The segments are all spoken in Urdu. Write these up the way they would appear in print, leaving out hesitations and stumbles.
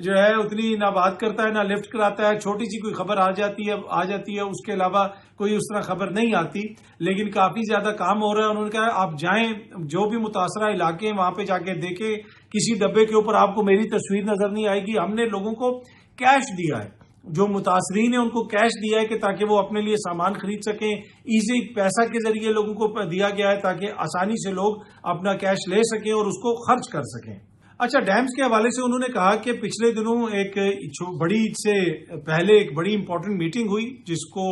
جو ہے اتنی نہ بات کرتا ہے نہ لفٹ کراتا ہے. چھوٹی سی کوئی خبر آ جاتی ہے اس کے علاوہ کوئی اس طرح خبر نہیں آتی. لیکن کافی زیادہ کام ہو رہا ہے. انہوں نے کہا آپ جائیں جو بھی متاثرہ علاقے ہیں وہاں پہ جا کے دیکھیں, کسی ڈبے کے اوپر آپ کو میری تصویر نظر نہیں آئے گی. ہم نے لوگوں کو کیش دیا ہے, جو متاثرین ہیں ان کو کیش دیا ہے کہ تاکہ وہ اپنے لیے سامان خرید سکیں. ایزی پیسہ کے ذریعے لوگوں کو دیا گیا ہے تاکہ آسانی سے لوگ اپنا کیش لے سکیں اور اس کو خرچ کر سکیں. اچھا, ڈیمز کے حوالے سے انہوں نے کہا کہ پچھلے دنوں ایک بڑی عید سے پہلے ایک بڑی امپورٹنٹ میٹنگ ہوئی جس کو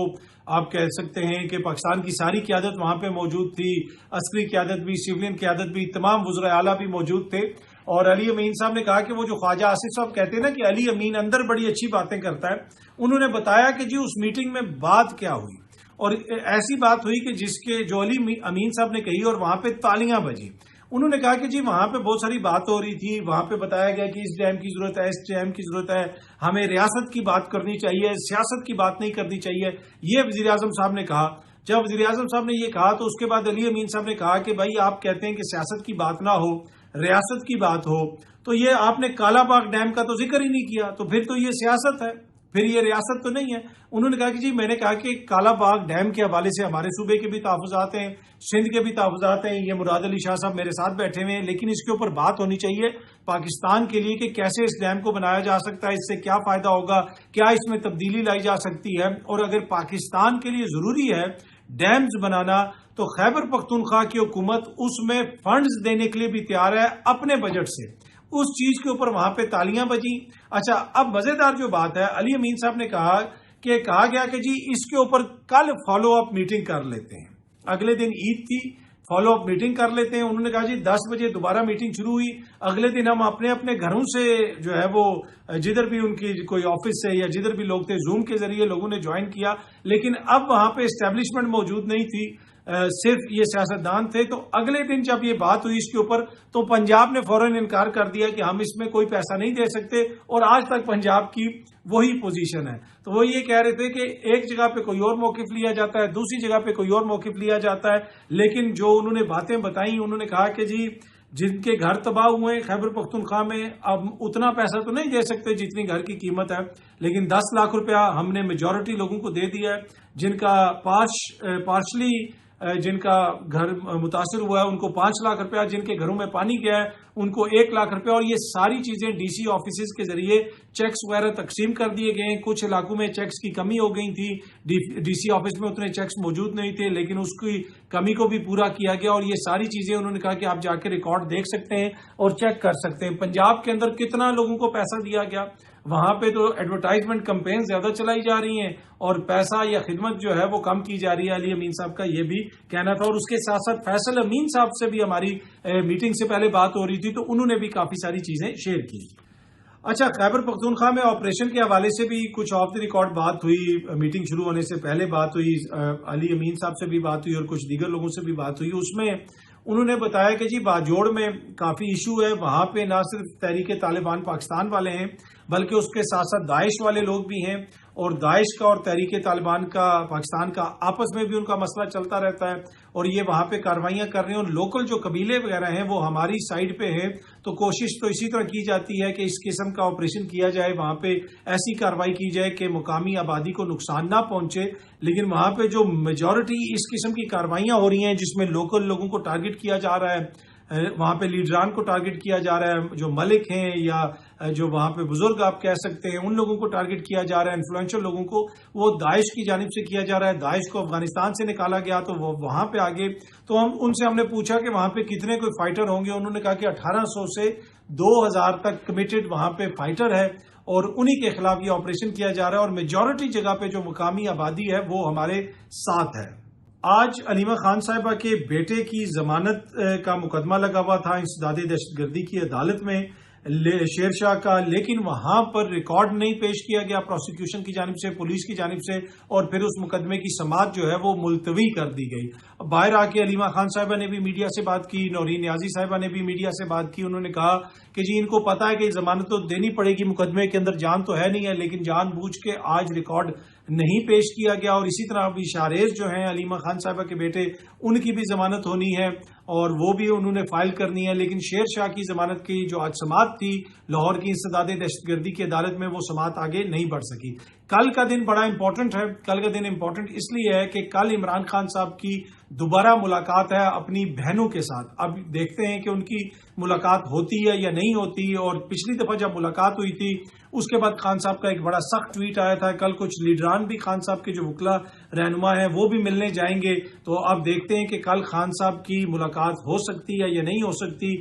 آپ کہہ سکتے ہیں کہ پاکستان کی ساری قیادت وہاں پہ موجود تھی, عسکری قیادت بھی, سیولین قیادت بھی, تمام وزرائے اعلیٰ بھی موجود تھے. اور علی امین صاحب نے کہا کہ وہ جو خواجہ آصف صاحب کہتے ہیں نا کہ علی امین اندر بڑی اچھی باتیں کرتا ہے, انہوں نے بتایا کہ جی اس میٹنگ میں بات کیا ہوئی. اور ایسی بات ہوئی کہ جس کے جو علی امین صاحب نے کہی اور وہاں پہ تالیاں بجی. انہوں نے کہا کہ جی وہاں پہ بہت ساری بات ہو رہی تھی, وہاں پہ بتایا گیا کہ اس ڈیم کی ضرورت ہے, اس ڈیم کی ضرورت ہے, ہمیں ریاست کی بات کرنی چاہیے, سیاست کی بات نہیں کرنی چاہیے, یہ وزیر اعظم صاحب نے کہا. جب وزیر اعظم صاحب نے یہ کہا تو اس کے بعد علی امین صاحب نے کہا کہ بھائی آپ کہتے ہیں کہ سیاست کی بات نہ ہو, ریاست کی بات ہو, تو یہ آپ نے کالا باغ ڈیم کا تو ذکر ہی نہیں کیا, تو پھر تو یہ سیاست ہے, پھر یہ ریاست تو نہیں ہے. انہوں نے کہا کہ جی میں نے کہا کہ کالا باغ ڈیم کے حوالے سے ہمارے صوبے کے بھی تحفظات ہیں, سندھ کے بھی تحفظات ہیں, یہ مراد علی شاہ صاحب میرے ساتھ بیٹھے ہوئے ہیں, لیکن اس کے اوپر بات ہونی چاہیے پاکستان کے لیے کہ کیسے اس ڈیم کو بنایا جا سکتا ہے, اس سے کیا فائدہ ہوگا, کیا اس میں تبدیلی لائی جا سکتی ہے. اور اگر پاکستان کے لیے ضروری ہے ڈیمز بنانا تو خیبر پختونخوا کی حکومت اس میں فنڈز دینے کے لیے بھی تیار ہے اپنے بجٹ سے. اس چیز کے اوپر وہاں پہ تالیاں بجی. اچھا, اب مزیدار جو بات ہے, علی امین صاحب نے کہا گیا کہ جی اس کے اوپر کل فالو اپ میٹنگ کر لیتے ہیں. اگلے دن عید تھی, فالو اپ میٹنگ کر لیتے ہیں. انہوں نے کہا جی 10 بجے دوبارہ میٹنگ شروع ہوئی. اگلے دن ہم اپنے اپنے گھروں سے جو ہے وہ جدھر بھی ان کی کوئی آفس سے یا جدھر بھی لوگ تھے زوم کے ذریعے لوگوں نے جوائن کیا. لیکن اب وہاں پہ اسٹیبلشمنٹ موجود نہیں تھی, صرف یہ سیاستدان تھے. تو اگلے دن جب یہ بات ہوئی اس کے اوپر تو پنجاب نے فوراً انکار کر دیا کہ ہم اس میں کوئی پیسہ نہیں دے سکتے, اور آج تک پنجاب کی وہی پوزیشن ہے. تو وہ یہ کہہ رہے تھے کہ ایک جگہ پہ کوئی اور موقف لیا جاتا ہے, دوسری جگہ پہ کوئی اور موقف لیا جاتا ہے. لیکن جو انہوں نے باتیں بتائیں, انہوں نے کہا کہ جی جن کے گھر تباہ ہوئے ہیں خیبر پختونخوا میں, اب اتنا پیسہ تو نہیں دے سکتے جتنی گھر کی قیمت ہے, لیکن 10 لاکھ روپیہ ہم نے میجورٹی لوگوں کو دے دیا ہے. جن کا پارشلی جن کا گھر متاثر ہوا ہے ان کو 5 لاکھ روپیہ, جن کے گھروں میں پانی گیا ہے ان کو 1 لاکھ روپیہ. اور یہ ساری چیزیں ڈی سی آفیسز کے ذریعے چیکس وغیرہ تقسیم کر دیے گئے ہیں. کچھ علاقوں میں چیکس کی کمی ہو گئی تھی, ڈی سی آفس میں اتنے چیکس موجود نہیں تھے, لیکن اس کی کمی کو بھی پورا کیا گیا. اور یہ ساری چیزیں انہوں نے کہا کہ آپ جا کے ریکارڈ دیکھ سکتے ہیں اور چیک کر سکتے ہیں. پنجاب کے اندر کتنا لوگوں کو پیسہ دیا گیا, وہاں پہ تو ایڈورٹائزمنٹ کمپین زیادہ چلائی جا رہی ہیں اور پیسہ یا خدمت جو ہے وہ کم کی جا رہی ہے. علی امین صاحب کا یہ بھی کہنا تھا. اور اس کے ساتھ ساتھ فیصل امین صاحب سے بھی ہماری میٹنگ سے پہلے بات ہو رہی تھی, تو انہوں نے بھی کافی ساری چیزیں شیئر کی. اچھا, خیبر پختونخوا میں آپریشن کے حوالے سے بھی کچھ آف دی ریکارڈ بات ہوئی, میٹنگ شروع ہونے سے پہلے بات ہوئی, علی امین صاحب سے بھی بات ہوئی اور کچھ دیگر لوگوں سے بھی بات ہوئی. اس میں انہوں نے بتایا کہ جی باجوڑ میں کافی ایشو ہے, وہاں پہ نہ صرف تحریک طالبان پاکستان والے ہیں بلکہ اس کے ساتھ ساتھ داعش والے لوگ بھی ہیں, اور داعش کا اور تحریک طالبان کا پاکستان کا آپس میں بھی ان کا مسئلہ چلتا رہتا ہے, اور یہ وہاں پہ کاروائیاں کر رہے ہیں. اور لوکل جو قبیلے وغیرہ ہیں وہ ہماری سائڈ پہ ہیں, تو کوشش تو اسی طرح کی جاتی ہے کہ اس قسم کا آپریشن کیا جائے, وہاں پہ ایسی کارروائی کی جائے کہ مقامی آبادی کو نقصان نہ پہنچے. لیکن وہاں پہ جو میجورٹی اس قسم کی کاروائیاں ہو رہی ہیں جس میں لوکل لوگوں کو ٹارگٹ کیا جا رہا ہے, وہاں پہ لیڈران کو ٹارگٹ کیا جا رہا ہے, جو ملک ہیں یا جو وہاں پہ بزرگ آپ کہہ سکتے ہیں ان لوگوں کو ٹارگٹ کیا جا رہا ہے, انفلوئنشل لوگوں کو, وہ داعش کی جانب سے کیا جا رہا ہے. داعش کو افغانستان سے نکالا گیا تو وہ وہاں پہ آگے. تو ہم نے پوچھا کہ وہاں پہ کتنے کوئی فائٹر ہوں گے, انہوں نے کہا کہ 1800 سے 2000 تک کمیٹڈ وہاں پہ فائٹر ہے, اور انہی کے خلاف یہ آپریشن کیا جا رہا ہے. اور میجورٹی جگہ پہ جو مقامی آبادی ہے وہ ہمارے ساتھ ہے. آج علیمہ خان صاحبہ کے بیٹے کی ضمانت کا مقدمہ لگا ہوا تھا انسداد دہشت گردی کی عدالت میں شیر شاہ کا, لیکن وہاں پر ریکارڈ نہیں پیش کیا گیا پروسیکیوشن کی جانب سے, پولیس کی جانب سے, اور پھر اس مقدمے کی سماعت جو ہے وہ ملتوی کر دی گئی. باہر آ کے علیمہ خان صاحبہ نے بھی میڈیا سے بات کی, نورین نیازی صاحبہ نے بھی میڈیا سے بات کی. انہوں نے کہا کہ جی ان کو پتا ہے کہ ضمانت تو دینی پڑے گی، مقدمے کے اندر جان تو ہے نہیں ہے، لیکن جان بوجھ کے آج ریکارڈ نہیں پیش کیا گیا. اور اسی طرح ابھی شاریز جو ہیں علیمہ خان صاحبہ کے بیٹے، ان کی بھی ضمانت ہونی ہے اور وہ بھی انہوں نے فائل کرنی ہے. لیکن شیر شاہ کی ضمانت کی جو آج سماعت تھی لاہور کی انسداد دہشت گردی کی عدالت میں، وہ سماعت آگے نہیں بڑھ سکی. کل کا دن بڑا امپورٹنٹ ہے. کل کا دن امپورٹنٹ اس لیے ہے کہ کل عمران خان صاحب کی دوبارہ ملاقات ہے اپنی بہنوں کے ساتھ. اب دیکھتے ہیں کہ ان کی ملاقات ہوتی ہے یا نہیں ہوتی. اور پچھلی دفعہ جب ملاقات ہوئی تھی اس کے بعد خان صاحب کا ایک بڑا سخت ٹویٹ آیا تھا. کل کچھ لیڈران بھی خان صاحب کے جو وکلا رہنما ہیں وہ بھی ملنے جائیں گے. تو اب دیکھتے ہیں کہ کل خان صاحب کی ملاقات ہو سکتی ہے یا نہیں ہو سکتی.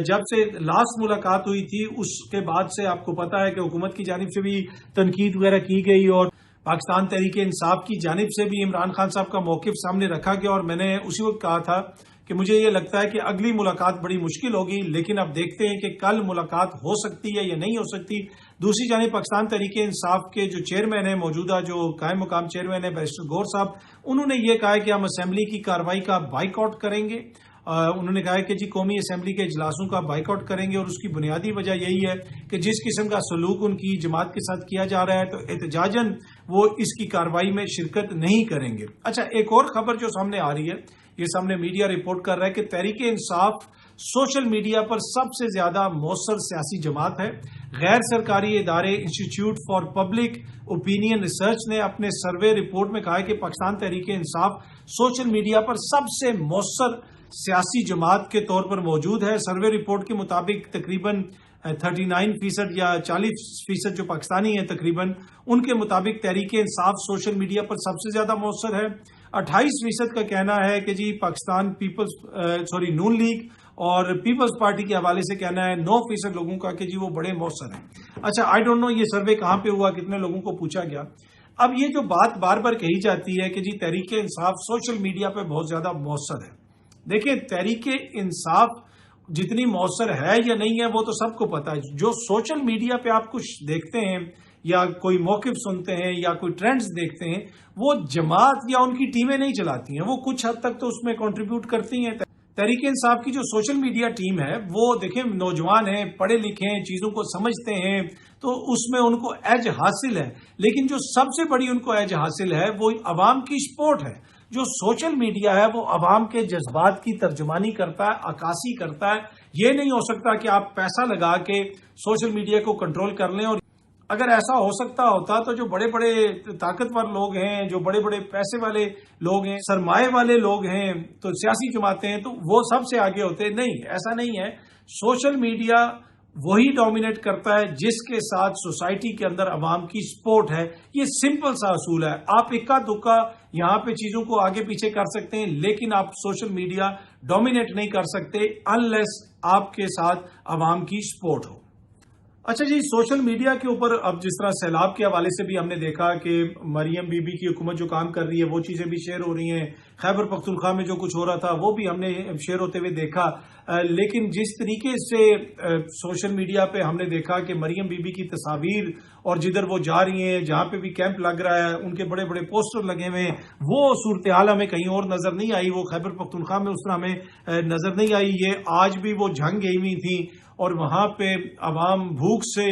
جب سے لاسٹ ملاقات ہوئی تھی اس کے بعد سے آپ کو پتا ہے کہ حکومت کی جانب سے بھی تنقید وغیرہ کی گئی اور پاکستان تحریک انصاف کی جانب سے بھی عمران خان صاحب کا موقف سامنے رکھا گیا. اور میں نے اسی وقت کہا تھا کہ مجھے یہ لگتا ہے کہ اگلی ملاقات بڑی مشکل ہوگی. لیکن اب دیکھتے ہیں کہ کل ملاقات ہو سکتی ہے یا نہیں ہو سکتی. دوسری جانب پاکستان تحریک انصاف کے جو چیئرمین ہیں، موجودہ جو قائم مقام چیئرمین ہیں بیرسٹر گور صاحب، انہوں نے یہ کہا ہے کہ ہم اسمبلی کی کارروائی کا بائیک آؤٹ کریں گے. انہوں نے کہا ہے کہ جی قومی اسمبلی کے اجلاسوں کا بائیک آؤٹ کریں گے. اور اس کی بنیادی وجہ یہی ہے کہ جس قسم کا سلوک ان کی جماعت کے ساتھ کیا جا رہا ہے تو احتجاجاً وہ اس کی کارروائی میں شرکت نہیں کریں گے. اچھا، ایک اور خبر جو سامنے آ رہی ہے، یہ سامنے میڈیا رپورٹ کر رہا ہے کہ تحریک انصاف سوشل میڈیا پر سب سے زیادہ مؤثر سیاسی جماعت ہے. غیر سرکاری ادارے institute for public opinion research نے اپنے سروے رپورٹ میں کہا ہے کہ پاکستان تحریک انصاف سوشل میڈیا پر سب سے مؤثر سیاسی جماعت کے طور پر موجود ہے. سروے رپورٹ کے مطابق تقریباً 39% یا 40% جو پاکستانی ہیں تقریباً، ان کے مطابق تحریک انصاف سوشل میڈیا پر سب سے زیادہ مؤثر ہے. 28% کا کہنا ہے کہ جی پاکستان نون لیگ اور پیپلز پارٹی کے حوالے سے کہنا ہے 9% لوگوں کا کہ جی وہ بڑے مؤثر ہیں. اچھا، آئی ڈونٹ نو یہ سروے کہاں پہ ہوا، کتنے لوگوں کو پوچھا گیا. اب یہ جو بات بار بار کہی جاتی ہے کہ جی تحریک انصاف سوشل میڈیا پہ بہت زیادہ مؤثر ہے، دیکھیں تحریک انصاف جتنی مؤثر ہے یا نہیں ہے وہ تو سب کو پتا ہے. جو سوشل میڈیا پہ آپ کچھ دیکھتے ہیں یا کوئی موقف سنتے ہیں یا کوئی ٹرینڈز دیکھتے ہیں، وہ جماعت یا ان کی ٹیمیں نہیں چلاتی ہیں، وہ کچھ حد تک تو اس میں کنٹریبیوٹ کرتی ہیں. تحریک انصاف کی جو سوشل میڈیا ٹیم ہے وہ دیکھیں نوجوان ہیں، پڑھے لکھے ہیں، چیزوں کو سمجھتے ہیں، تو اس میں ان کو ایج حاصل ہے. لیکن جو سب سے بڑی ان کو ایج حاصل ہے وہ عوام کی سپورٹ ہے. جو سوشل میڈیا ہے وہ عوام کے جذبات کی ترجمانی کرتا ہے، عکاسی کرتا ہے. یہ نہیں ہو سکتا کہ آپ پیسہ لگا کے سوشل میڈیا کو کنٹرول کر لیں. اور اگر ایسا ہو سکتا ہوتا تو جو بڑے بڑے طاقتور لوگ ہیں، جو بڑے بڑے پیسے والے لوگ ہیں، سرمایہ والے لوگ ہیں، تو سیاسی جماعتیں ہیں، تو وہ سب سے آگے ہوتے. نہیں، ایسا نہیں ہے. سوشل میڈیا وہی ڈومینیٹ کرتا ہے جس کے ساتھ سوسائٹی کے اندر عوام کی سپورٹ ہے. یہ سمپل سا اصول ہے. آپ اکا دکا یہاں پہ چیزوں کو آگے پیچھے کر سکتے ہیں، لیکن آپ سوشل میڈیا ڈومینیٹ نہیں کر سکتے انلیس آپ کے ساتھ عوام کی سپورٹ ہو. اچھا جی، سوشل میڈیا کے اوپر اب جس طرح سیلاب کے حوالے سے بھی ہم نے دیکھا کہ مریم بی بی کی حکومت جو کام کر رہی ہے وہ چیزیں بھی شیئر ہو رہی ہیں. خیبر پختونخوا میں جو کچھ ہو رہا تھا وہ بھی ہم نے شیئر ہوتے ہوئے دیکھا. لیکن جس طریقے سے سوشل میڈیا پہ ہم نے دیکھا کہ مریم بی بی کی تصاویر اور جدھر وہ جا رہی ہیں، جہاں پہ بھی کیمپ لگ رہا ہے، ان کے بڑے بڑے پوسٹر لگے ہوئے ہیں، وہ صورتحال ہمیں کہیں اور نظر نہیں آئی. وہ خیبر پختونخوا میں اس طرح ہمیں نظر نہیں آئی. یہ آج بھی وہ جھنگ گئی ہوئی تھیں اور وہاں پہ عوام بھوک سے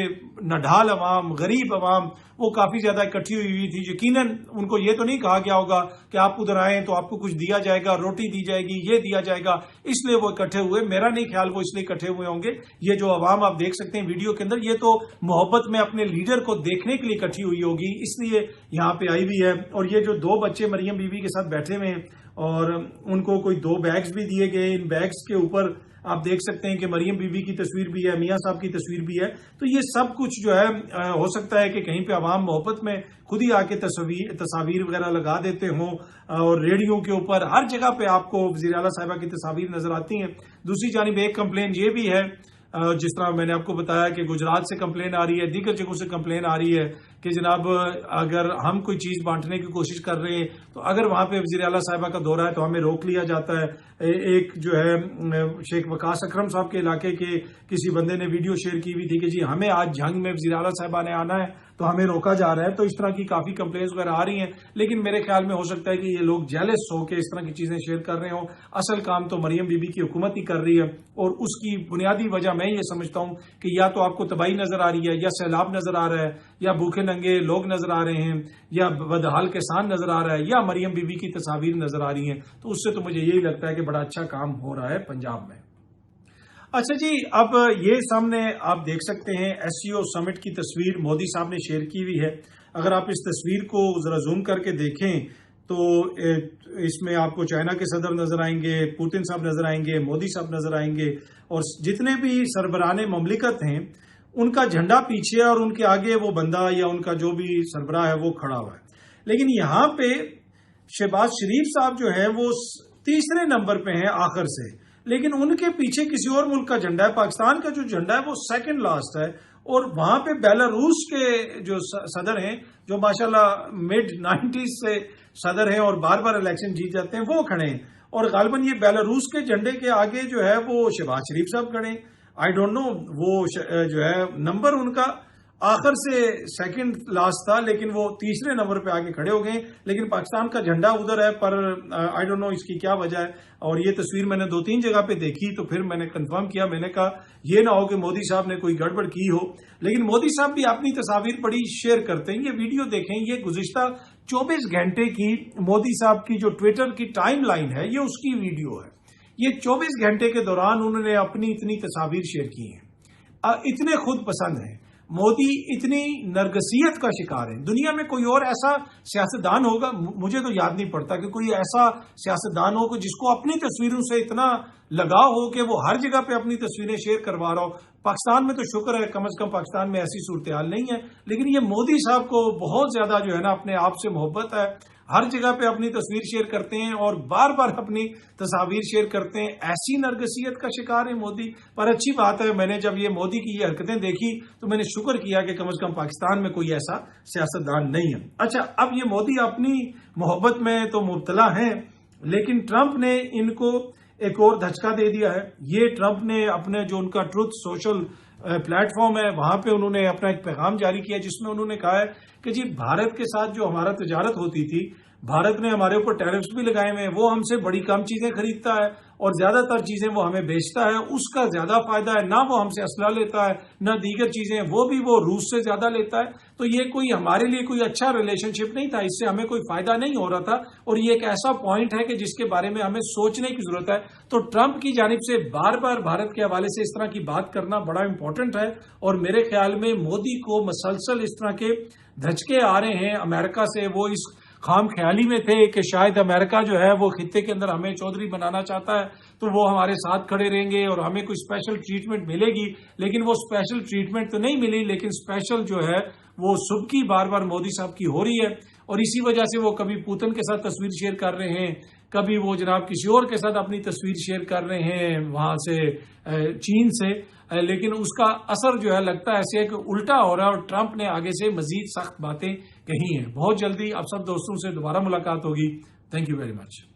نڈھال عوام، غریب عوام وہ کافی زیادہ اکٹھی ہوئی تھی. یقیناً ان کو یہ تو نہیں کہا گیا ہوگا کہ آپ ادھر آئیں تو آپ کو کچھ دیا جائے گا، روٹی دی جائے گی، یہ دیا جائے گا، اس لیے وہ اکٹھے ہوئے. میرا نہیں خیال وہ اس لیے اکٹھے ہوئے ہوں گے. یہ جو عوام آپ دیکھ سکتے ہیں ویڈیو کے اندر، یہ تو محبت میں اپنے لیڈر کو دیکھنے کے لیے اکٹھی ہوئی ہوگی، اس لیے یہاں پہ آئی ہوئی ہے. اور یہ جو 2 بچے مریم بی بی کے ساتھ بیٹھے ہوئے ہیں اور ان کو کوئی 2 بیگز بھی دیے گئے، ان بیگز کے اوپر آپ دیکھ سکتے ہیں کہ مریم بی بی کی تصویر بھی ہے، میاں صاحب کی تصویر بھی ہے. تو یہ سب کچھ جو ہے ہو سکتا ہے کہ کہیں پہ عوام محبت میں خود ہی آ کے تصاویر وغیرہ لگا دیتے ہوں. اور ریڈیو کے اوپر ہر جگہ پہ آپ کو وزیر اعلیٰ صاحبہ کی تصاویر نظر آتی ہیں. دوسری جانب ایک کمپلین یہ بھی ہے، جس طرح میں نے آپ کو بتایا کہ گجرات سے کمپلین آ رہی ہے، دیگر جگہوں سے کمپلین آ رہی ہے کہ جناب اگر ہم کوئی چیز بانٹنے کی کوشش کر رہے ہیں تو اگر وہاں پہ وزیر اعلیٰ صاحبہ کا دورہ ہے تو ہمیں روک لیا جاتا ہے. ایک جو ہے شیخ وقاص اکرم صاحب کے علاقے کے کسی بندے نے ویڈیو شیئر کی ہوئی تھی کہ جی ہمیں آج جھنگ میں وزیر اعلیٰ صاحبہ نے آنا ہے تو ہمیں روکا جا رہا ہے. تو اس طرح کی کافی کمپلینس وغیرہ آ رہی ہیں، لیکن میرے خیال میں ہو سکتا ہے کہ یہ لوگ جیلس ہو کے اس طرح کی چیزیں شیئر کر رہے ہوں. اصل کام تو مریم بی بی کی حکومت ہی کر رہی ہے، اور اس کی بنیادی وجہ میں یہ سمجھتا ہوں کہ یا تو آپ کو تباہی نظر آ رہی ہے، یا سیلاب نظر آ رہا ہے، یا بھوکے ننگے لوگ نظر آ رہے ہیں، یا بدحال کسان نظر آ رہا ہے، یا مریم بی بی کی تصاویر نظر آ رہی ہیں. تو اس سے تو مجھے یہی لگتا ہے کہ بڑا اچھا کام ہو رہا ہے پنجاب میں. اچھا جی، اب یہ سامنے آپ دیکھ سکتے ہیں ایس سی او سمٹ کی تصویر مودی صاحب نے شیئر کی ہوئی ہے. اگر آپ اس تصویر کو ذرا زوم کر کے دیکھیں تو اس میں آپ کو چائنا کے صدر نظر آئیں گے، پوتن صاحب نظر آئیں گے، مودی صاحب نظر آئیں گے، اور جتنے بھی سربراہان مملکت ہیں ان کا جھنڈا پیچھے ہے اور ان کے آگے وہ بندہ یا ان کا جو بھی سربراہ ہے وہ کھڑا ہوا ہے. لیکن یہاں پہ شہباز شریف صاحب جو ہے وہ تیسرے نمبر پہ ہیں آخر سے، لیکن ان کے پیچھے کسی اور ملک کا جھنڈا ہے. پاکستان کا جو جھنڈا ہے وہ سیکنڈ لاسٹ ہے، اور وہاں پہ بیلاروس کے جو صدر ہیں جو ماشاءاللہ مڈ 90s سے صدر ہیں اور بار بار الیکشن جیت جاتے ہیں، وہ کھڑے ہیں. اور غالباً یہ بیلاروس کے جھنڈے کے آگے جو ہے وہ شہباز شریف صاحب کھڑے ہیں. آئی ڈونٹ نو وہ جو ہے نمبر ان کا آخر سے سیکنڈ لاسٹ تھا، لیکن وہ تیسرے نمبر پہ آگے کھڑے ہو گئے. لیکن پاکستان کا جھنڈا ادھر ہے، پر آئی ڈونٹ نو اس کی کیا وجہ ہے. اور یہ تصویر میں نے 2-3 جگہ پہ دیکھی تو پھر میں نے کنفرم کیا، میں نے کہا یہ نہ ہو کہ مودی صاحب نے کوئی گڑبڑ کی ہو. لیکن مودی صاحب بھی اپنی تصاویر بڑی شیئر کرتے ہیں. یہ ویڈیو دیکھیں، یہ گزشتہ 24 گھنٹے کی مودی صاحب کی جو ٹویٹر کی ٹائم لائن ہے یہ اس کی ویڈیو ہے. یہ 24 گھنٹے کے دوران انہوں نے اپنی اتنی تصاویر شیئر کی ہیں. اتنے خود پسند ہیں مودی، اتنی نرگسیت کا شکار ہے. دنیا میں کوئی اور ایسا سیاستدان ہوگا؟ مجھے تو یاد نہیں پڑتا کہ کوئی ایسا سیاستدان ہو جس کو اپنی تصویروں سے اتنا لگاؤ ہو کہ وہ ہر جگہ پہ اپنی تصویریں شیئر کروا رہا ہو. پاکستان میں تو شکر ہے کم از کم پاکستان میں ایسی صورتحال نہیں ہے، لیکن یہ مودی صاحب کو بہت زیادہ جو ہے نا اپنے آپ سے محبت ہے. ہر جگہ پہ اپنی تصویر شیئر کرتے ہیں اور بار بار اپنی تصاویر شیئر کرتے ہیں. ایسی نرگسیت کا شکار ہے مودی. پر اچھی بات ہے، میں نے جب یہ مودی کی یہ حرکتیں دیکھی تو میں نے شکر کیا کہ کم از کم پاکستان میں کوئی ایسا سیاستدان نہیں ہے. اچھا، اب یہ مودی اپنی محبت میں تو مبتلا ہیں، لیکن ٹرمپ نے ان کو ایک اور دھچکا دے دیا ہے. یہ ٹرمپ نے اپنے جو ان کا ٹروتھ سوشل پلیٹ فارم ہے وہاں پہ انہوں نے اپنا ایک پیغام جاری کیا جس میں انہوں نے کہا ہے کہ جی بھارت کے ساتھ جو ہمارا تجارت ہوتی تھی، بھارت نے ہمارے اوپر ٹیرفز بھی لگائے ہوئے ہیں، وہ ہم سے بڑی کم چیزیں خریدتا ہے اور زیادہ تر چیزیں وہ ہمیں بیچتا ہے، اس کا زیادہ فائدہ ہے. نہ وہ ہم سے اسلحہ لیتا ہے نہ دیگر چیزیں، وہ بھی وہ روس سے زیادہ لیتا ہے. تو یہ کوئی ہمارے لیے کوئی اچھا ریلیشن شپ نہیں تھا، اس سے ہمیں کوئی فائدہ نہیں ہو رہا تھا، اور یہ ایک ایسا پوائنٹ ہے کہ جس کے بارے میں ہمیں سوچنے کی ضرورت ہے. تو ٹرمپ کی جانب سے بار بار بھارت کے حوالے سے اس طرح کی بات کرنا بڑا امپورٹنٹ ہے، اور میرے خیال میں مودی کو مسلسل اس طرح کے دھچکے آ رہے ہیں امریکہ سے. وہ اس خام خیالی میں تھے کہ شاید امریکہ جو ہے وہ خطے کے اندر ہمیں چودھری بنانا چاہتا ہے تو وہ ہمارے ساتھ کھڑے رہیں گے اور ہمیں کوئی اسپیشل ٹریٹمنٹ ملے گی. لیکن وہ اسپیشل ٹریٹمنٹ تو نہیں ملی، لیکن اسپیشل جو ہے وہ سبکی بار بار مودی صاحب کی ہو رہی ہے. اور اسی وجہ سے وہ کبھی پوتن کے ساتھ تصویر شیئر کر رہے ہیں، کبھی وہ جناب کسی اور کے ساتھ اپنی تصویر شیئر کر رہے ہیں وہاں سے چین سے. لیکن اس کا اثر جو ہے لگتا ہے ایسے ہے کہ الٹا ہو رہا ہے، اور ٹرمپ نے آگے سے مزید سخت باتیں کہی ہیں. بہت جلدی آپ سب دوستوں سے دوبارہ ملاقات ہوگی. Thank you very much.